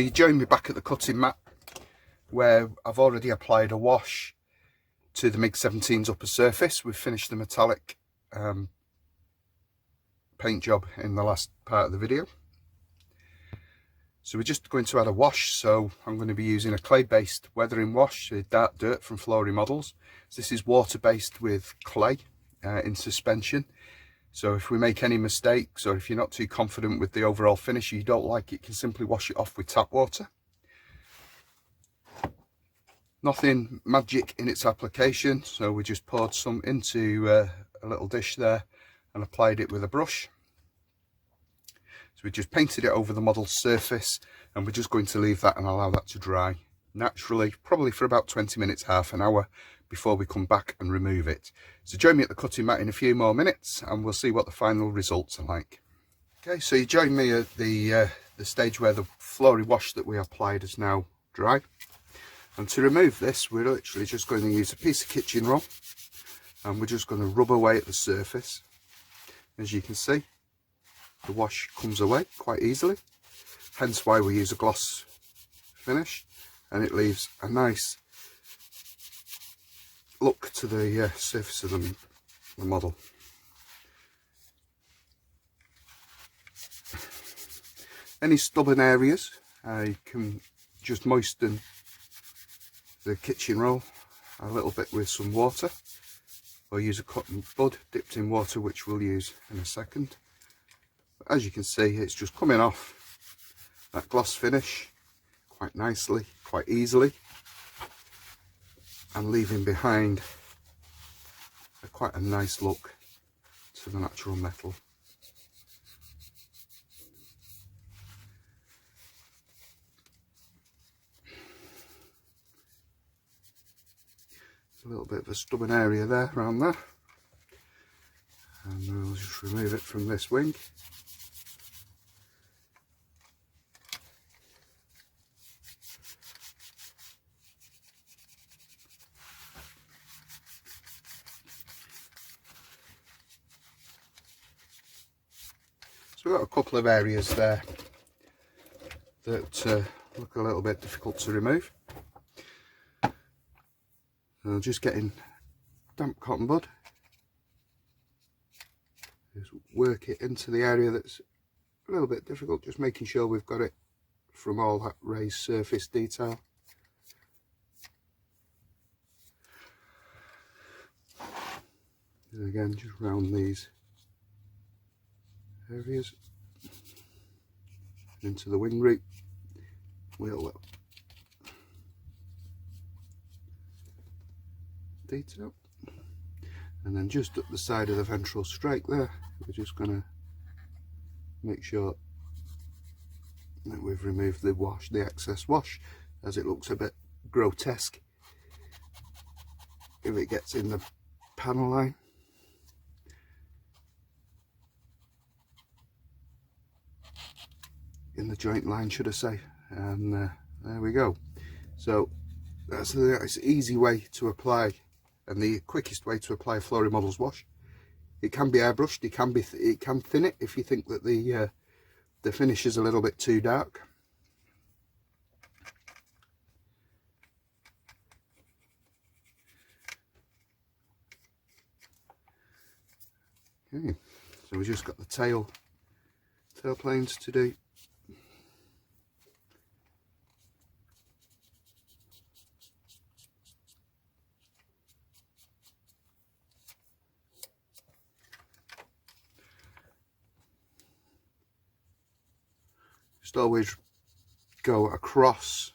you join me back at the cutting mat where I've already applied a wash to the Mig-17's upper surface. We've finished the metallic paint job in the last part of the video. So we're just going to add a wash, so I'm going to be using a clay-based weathering wash, dark dirt from Flory Models. So this is water-based with clay in suspension. So if we make any mistakes, or if you're not too confident with the overall finish, you don't like it, you can simply wash it off with tap water. Nothing magic in its application, so we just poured some into a little dish there and applied it with a brush. So we just painted it over the model's surface, and we're just going to leave that and allow that to dry naturally, probably for about 20 minutes, half an hour, before we come back and remove it. So join me at the cutting mat in a few more minutes and we'll see what the final results are like. Okay, so you join me at the stage where the Flory wash that we applied is now dry. And to remove this, we're literally just going to use a piece of kitchen roll and we're just going to rub away at the surface. As you can see, the wash comes away quite easily, hence why we use a gloss finish, and it leaves a nice look to the surface of the model. Any stubborn areas, you can just moisten the kitchen roll a little bit with some water, or use a cotton bud dipped in water, which we'll use in a second. But as you can see, it's just coming off that gloss finish quite nicely, quite easily, and leaving behind quite a nice look to the natural metal. There's a little bit of a stubborn area there, around there, and we'll just remove it from this wing. So we've got a couple of areas there that look a little bit difficult to remove. So just getting damp cotton bud, just work it into the area that's a little bit difficult, just making sure we've got it from all that raised surface detail. And again, just round these areas into the wing root wheel detail, and then just at the side of the ventral strake there, we're just going to make sure that we've removed the wash, the excess wash, as it looks a bit grotesque if it gets in the panel line. In the joint line, should I say, and there we go. So that's the nice easy way to apply, and the quickest way to apply a Flory Models wash. It can be airbrushed, it can thin it if you think that the finish is a little bit too dark. Okay, so we've just got the tail planes to do. Just always go across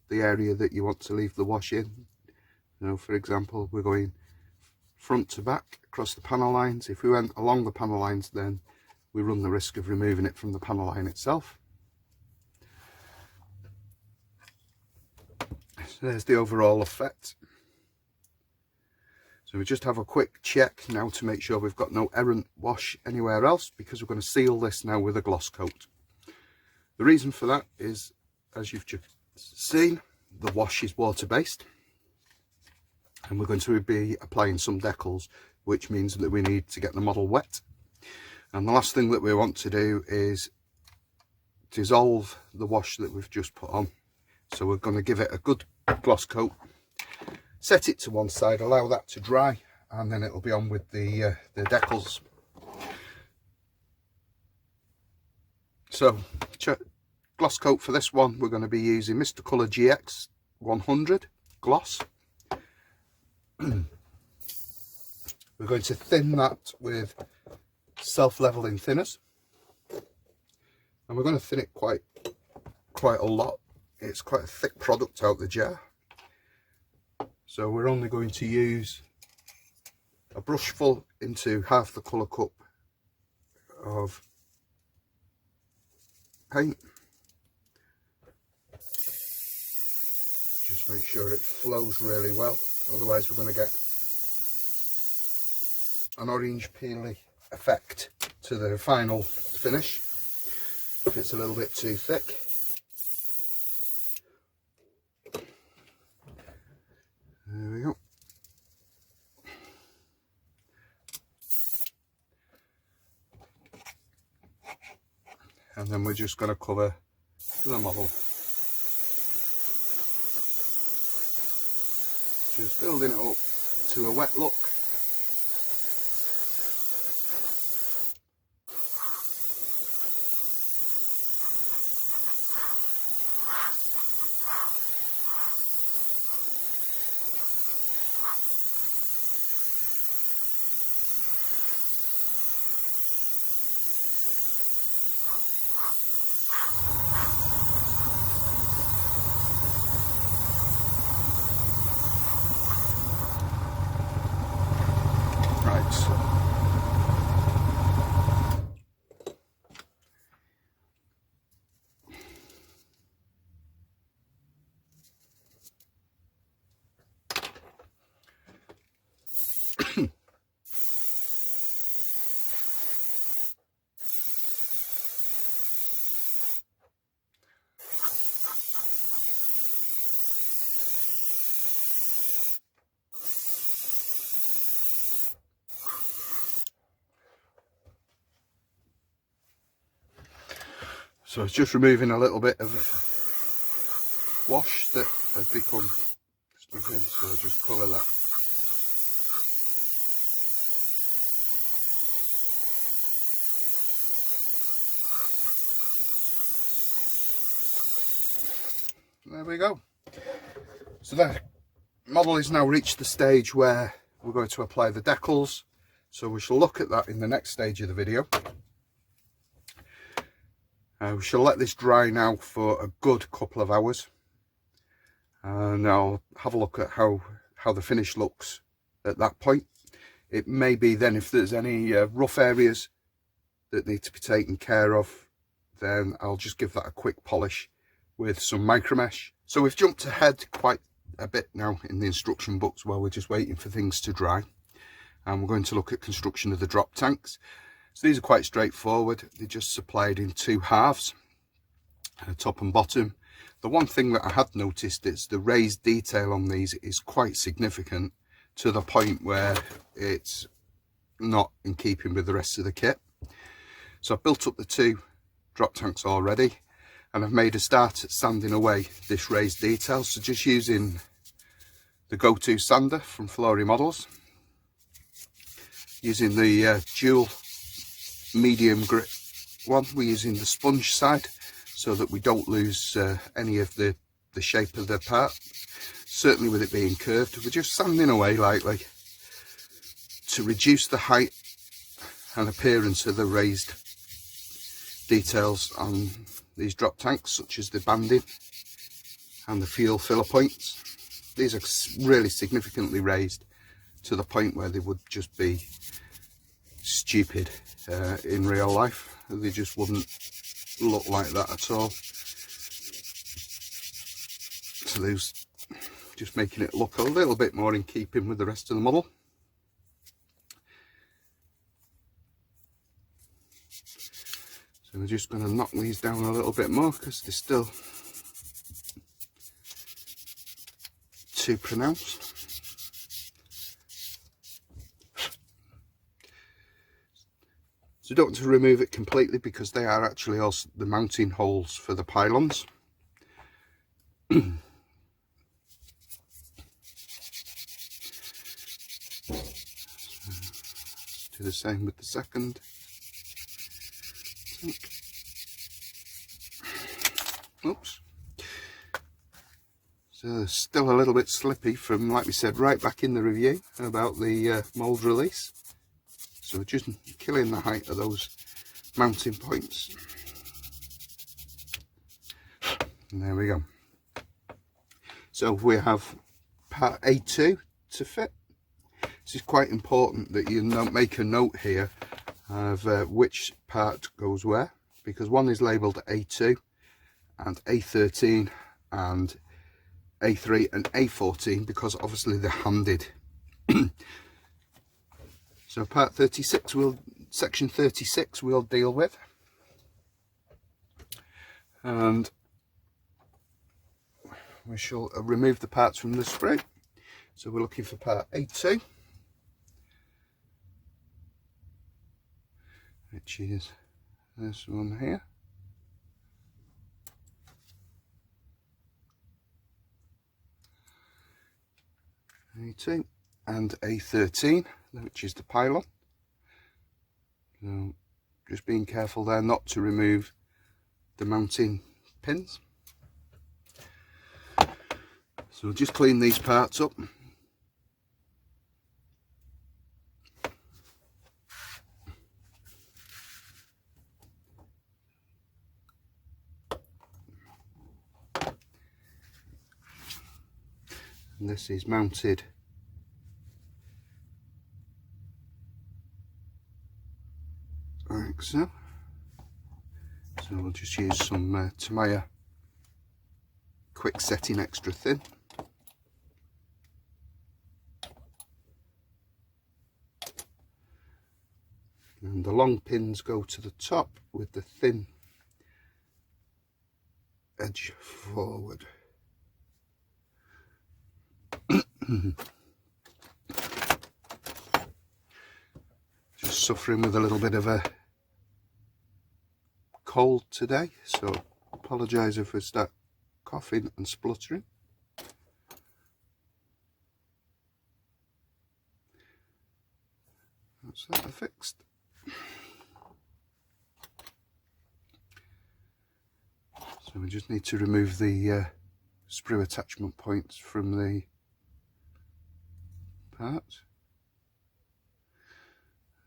the area that you want to leave the wash in. You know, for example, we're going front to back across the panel lines. If we went along the panel lines, then we run the risk of removing it from the panel line itself. So there's the overall effect. So we just have a quick check now to make sure we've got no errant wash anywhere else, because we're going to seal this now with a gloss coat. The reason for that is, as you've just seen, the wash is water based, and we're going to be applying some decals, which means that we need to get the model wet. And the last thing that we want to do is dissolve the wash that we've just put on. So we're going to give it a good gloss coat, set it to one side, allow that to dry, and then it'll be on with the decals. So gloss coat for this one, we're going to be using Mr. Colour GX 100 gloss. We're going to thin that with self-leveling thinners, and we're going to thin it quite a lot. It's quite a thick product out the jar, so we're only going to use a brush full into half the colour cup of paint. Just make sure it flows really well, otherwise we're going to get an orange peely effect to the final finish if it's a little bit too thick. There we go. And then we're just going to cover the model. Just building it up to a wet look. So it's just removing a little bit of wash that has become stuck in, so I'll just cover that. There we go. So the model has now reached the stage where we're going to apply the decals, so we shall look at that in the next stage of the video. We shall let this dry now for a good couple of hours, and I'll have a look at how the finish looks at that point. It may be then, if there's any rough areas that need to be taken care of, then I'll just give that a quick polish with some micromesh. So we've jumped ahead quite a bit now in the instruction books while we're just waiting for things to dry, and we're going to look at construction of the drop tanks. So these are quite straightforward. They're just supplied in two halves, top and bottom. The one thing that I had noticed is the raised detail on these is quite significant, to the point where it's not in keeping with the rest of the kit. So I've built up the two drop tanks already, and I've made a start at sanding away this raised detail. So just using the go-to sander from Flory Models, using the dual medium grit one, we're using the sponge side so that we don't lose any of the shape of the part, certainly with it being curved. We're just sanding away lightly to reduce the height and appearance of the raised details on these drop tanks, such as the banding and the fuel filler points. These are really significantly raised to the point where they would just be stupid in real life. They just wouldn't look like that at all. So those, just making it look a little bit more in keeping with the rest of the model. So we're just going to knock these down a little bit more because they're still too pronounced. So you don't want to remove it completely because they are actually also the mounting holes for the pylons. Let's do the same with the second. Oops. So it's still a little bit slippy from, like we said right back in the review about the mould release. So we're just killing the height of those mounting points. And there we go. So we have part A2 to fit. This is quite important that you make a note here of which part goes where, because one is labelled A2 and A13 and A3 and A14 because obviously they're handed. So part 36 section 36 we'll deal with, and we shall remove the parts from the spray. So we're looking for part A2, which is this one here. A2 and A13, which is the pylon. So just being careful there not to remove the mounting pins. So we'll just clean these parts up. And this is mounted like so. So we'll just use some Tamiya quick setting extra thin. And the long pins go to the top with the thin edge forward. Just suffering with a little bit of a cold today, so apologise if I start coughing and spluttering. That's that fixed. So we just need to remove the sprue attachment points from the parts.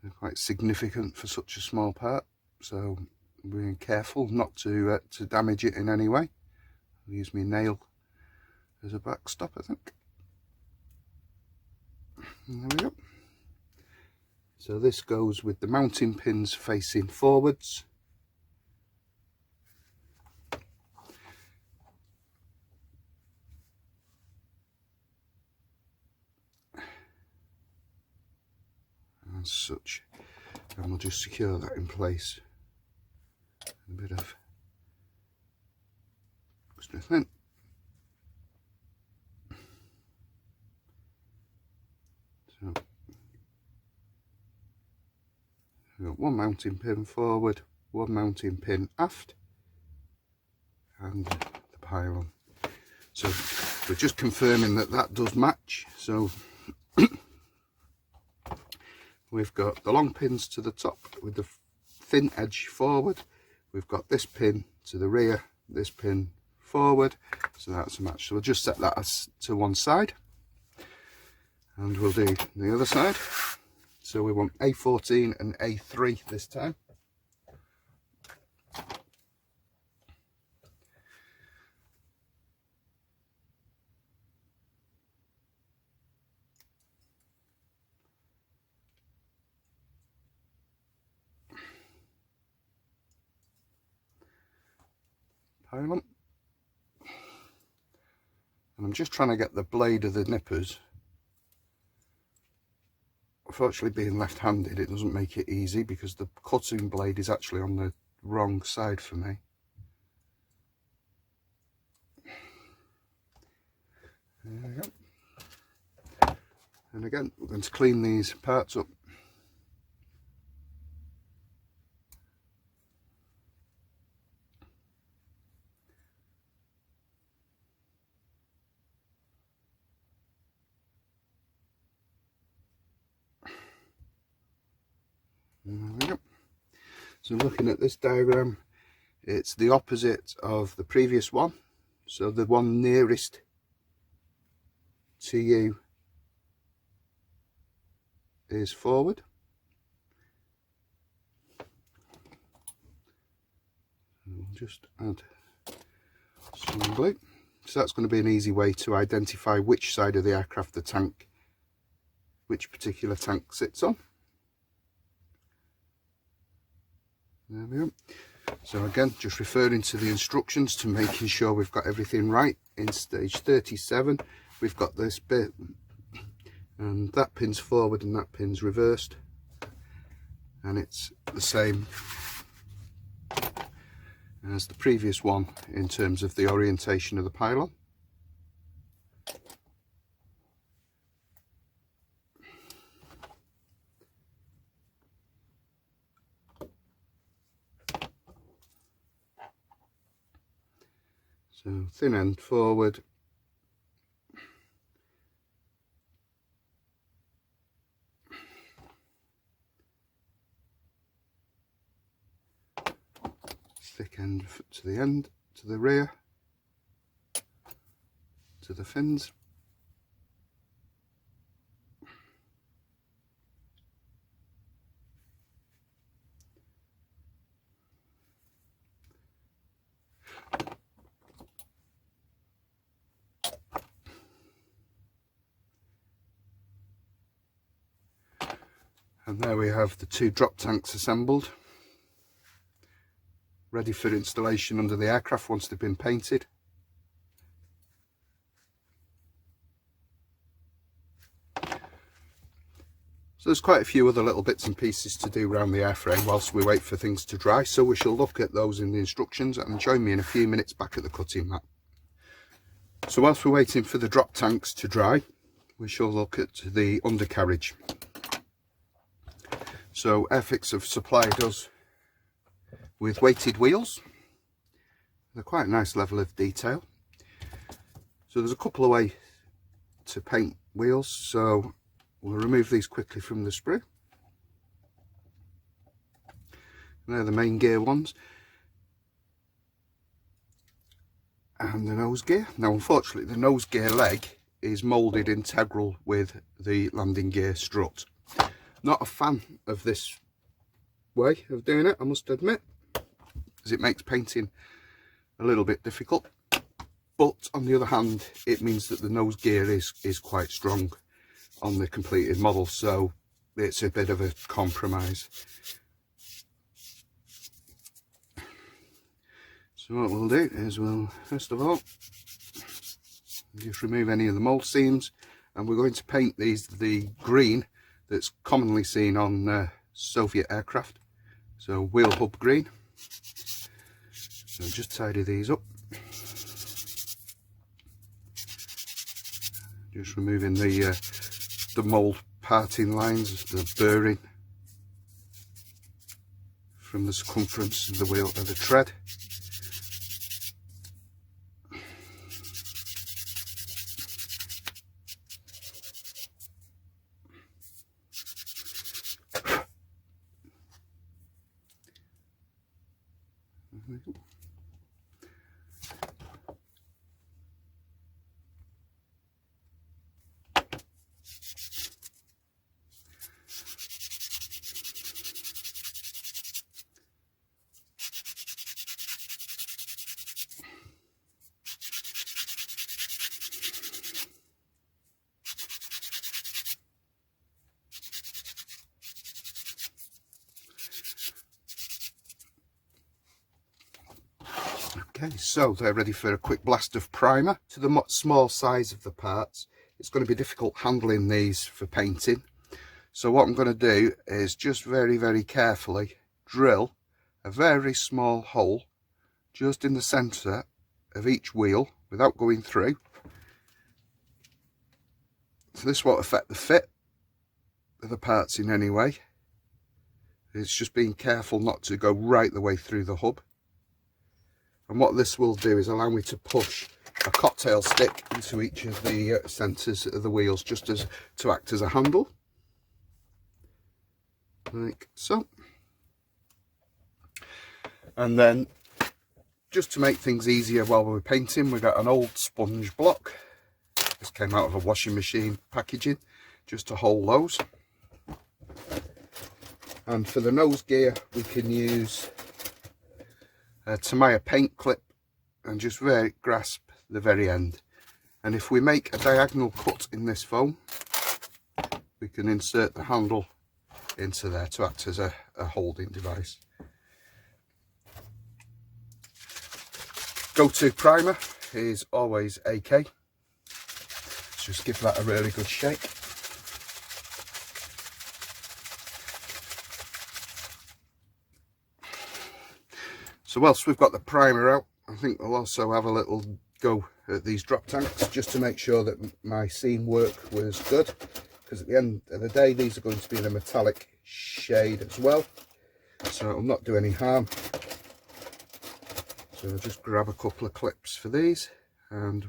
They're quite significant for such a small part, so being careful not to damage it in any way. I'll use my nail as a backstop, I think. And there we go. So this goes with the mounting pins facing forwards. As such, and we'll just secure that in place. A bit of extra thin. So we've got one mounting pin forward, one mounting pin aft, and the pylon. So we're just confirming that that does match. So we've got the long pins to the top with the thin edge forward. We've got this pin to the rear, this pin forward. So that's a match. So we'll just set that as to one side. And we'll do the other side. So we want A14 and A3 this time. Pylon. And I'm just trying to get the blade of the nippers. Unfortunately, being left-handed, it doesn't make it easy because the cutting blade is actually on the wrong side for me. There we go. And again, we're going to clean these parts up. There we go. So looking at this diagram, it's the opposite of the previous one. So the one nearest to you is forward. We'll just add some glue. So that's going to be an easy way to identify which side of the aircraft the tank, which particular tank sits on. There we go. So again, just referring to the instructions to making sure we've got everything right. In stage 37, we've got this bit, and that pin's forward and that pin's reversed, and it's the same as the previous one in terms of the orientation of the pylon. So thin end forward, thick end to the end, to the rear, to the fins. And there we have the two drop tanks assembled, ready for installation under the aircraft once they've been painted. So there's quite a few other little bits and pieces to do around the airframe whilst we wait for things to dry, so we shall look at those in the instructions, and join me in a few minutes back at the cutting mat. So whilst we're waiting for the drop tanks to dry, we shall look at the undercarriage. So Airfix have supplied us with weighted wheels. They're quite a nice level of detail. So there's a couple of ways to paint wheels, so we'll remove these quickly from the sprue. And they're the main gear ones. And the nose gear. Now unfortunately the nose gear leg is moulded integral with the landing gear strut. Not a fan of this way of doing it, I must admit, as it makes painting a little bit difficult. But on the other hand, it means that the nose gear is quite strong on the completed model, so it's a bit of a compromise. So what we'll do is we'll first of all just remove any of the mould seams, and we're going to paint these the green that's commonly seen on Soviet aircraft, so wheel hub green. So just tidy these up, just removing the mould parting lines, the burring from the circumference of the wheel of the tread. Okay, so they're ready for a quick blast of primer. To the small size of the parts, it's going to be difficult handling these for painting. So what I'm going to do is just very, very carefully drill a very small hole just in the centre of each wheel without going through. So this won't affect the fit of the parts in any way. It's just being careful not to go right the way through the hub. And what this will do is allow me to push a cocktail stick into each of the centres of the wheels, just as to act as a handle, like so. And then just to make things easier while we're painting, we got an old sponge block. This came out of a washing machine packaging, just to hold those. And for the nose gear, we can use a Tamiya paint clip and just grasp the very end. And if we make a diagonal cut in this foam, we can insert the handle into there to act as a holding device. Go-to primer is always AK. Let's just give that a really good shake. So whilst we've got the primer out, I think we'll also have a little go at these drop tanks just to make sure that my seam work was good, because at the end of the day these are going to be in a metallic shade as well, so it'll not do any harm. So I'll just grab a couple of clips for these and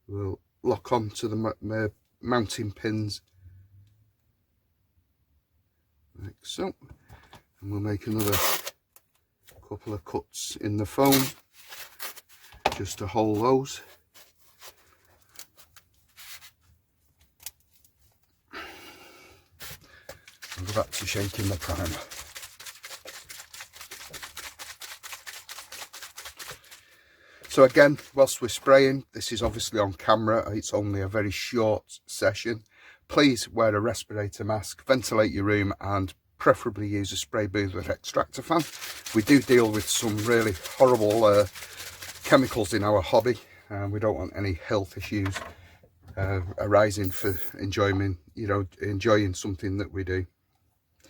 we'll lock on to the mounting pins like so, and we'll make another couple of cuts in the foam just to hold those. I'll go back to shaking the primer. So again, whilst we're spraying, this is obviously on camera, it's only a very short session. Please wear a respirator mask, ventilate your room, and preferably use a spray booth with extractor fan. We do deal with some really horrible chemicals in our hobby, and we don't want any health issues arising for enjoying something that we do.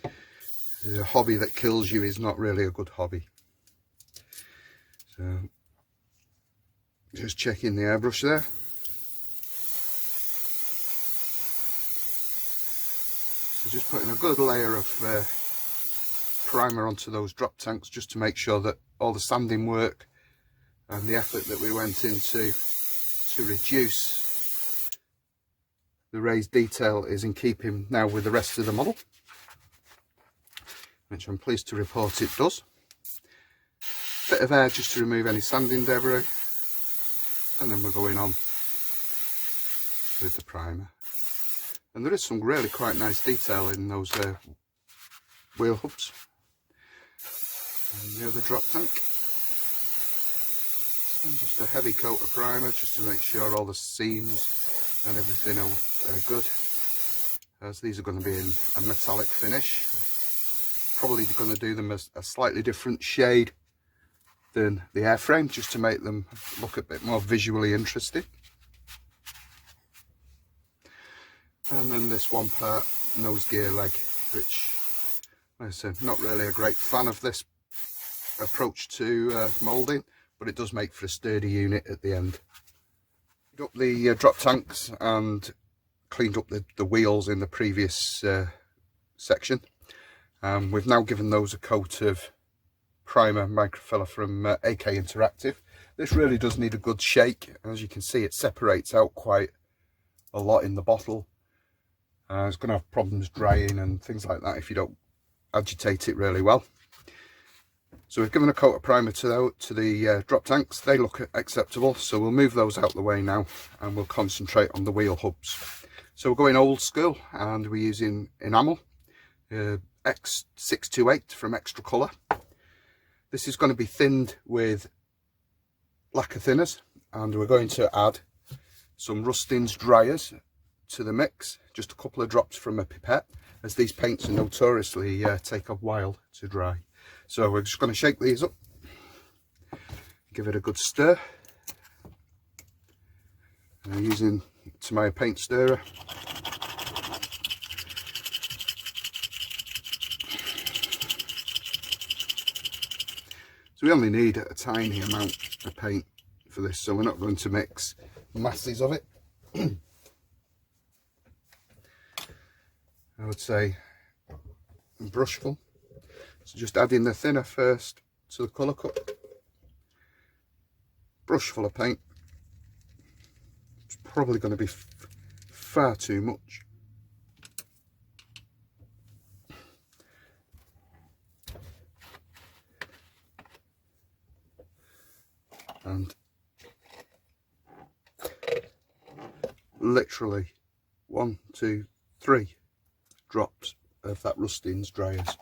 A hobby that kills you is not really a good hobby. So just checking the airbrush there. So just putting a good layer of primer onto those drop tanks just to make sure that all the sanding work and the effort that we went into to reduce the raised detail is in keeping now with the rest of the model, which I'm pleased to report it does. Bit of air just to remove any sanding debris, and then we're going on with the primer. And there is some really quite nice detail in those wheel hubs. And the other drop tank. And just a heavy coat of primer just to make sure all the seams and everything are good, as these are going to be in a metallic finish. Probably going to do them as a slightly different shade than the airframe, just to make them look a bit more visually interesting. And then this one part, nose gear leg, which, like I said, not really a great fan of this approach to moulding, but it does make for a sturdy unit at the end. Up the drop tanks and cleaned up the wheels in the previous section. We've now given those a coat of primer microfiller from AK Interactive. This really does need a good shake. As you can see, it separates out quite a lot in the bottle. It's going to have problems drying and things like that if you don't agitate it really well. So we've given a coat of primer to the drop tanks. They look acceptable, so we'll move those out the way now and we'll concentrate on the wheel hubs. So we're going old school and we're using enamel X628 from Extra Colour. This is going to be thinned with lacquer thinners, and we're going to add some Rustins dryers to the mix, just a couple of drops from a pipette, as these paints are notoriously take a while to dry. So we're just going to shake these up, give it a good stir, using Tamiya paint stirrer. So we only need a tiny amount of paint for this, so we're not going to mix masses of it. I would say a brushful. So just adding the thinner first to the colour cup. Brush full of paint. It's probably going to be far too much. literally 1, 2, 3 drops of that Rustins dryers.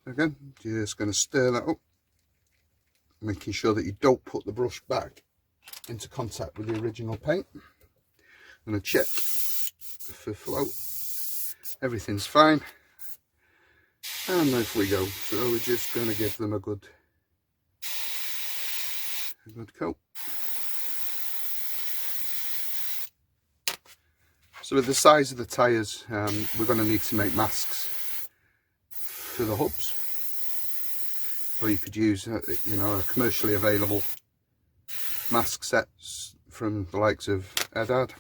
Again, you're just going to stir that up, making sure that you don't put the brush back into contact with the original paint. I'm going to check for flow. Everything's fine. And off we go. So we're just going to give them a good coat. So with the size of the tyres, we're going to need to make masks for the hubs. Or you could use, you know, a commercially available mask sets from the likes of Edad.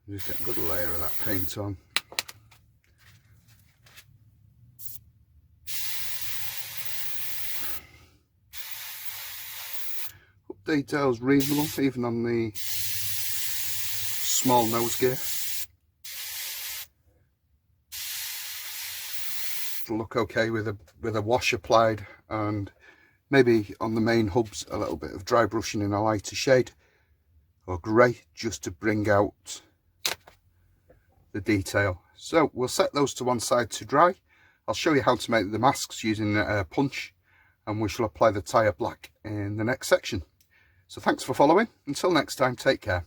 Just get a good layer of that paint on. Hub detail's reasonable, even on the small nose gear. It'll look okay with a wash applied, and maybe on the main hubs a little bit of dry brushing in a lighter shade or grey, just to bring out the detail. So we'll set those to one side to dry. I'll show you how to make the masks using a punch, and we shall apply the tyre black in the next section. So thanks for following. Until next time, take care.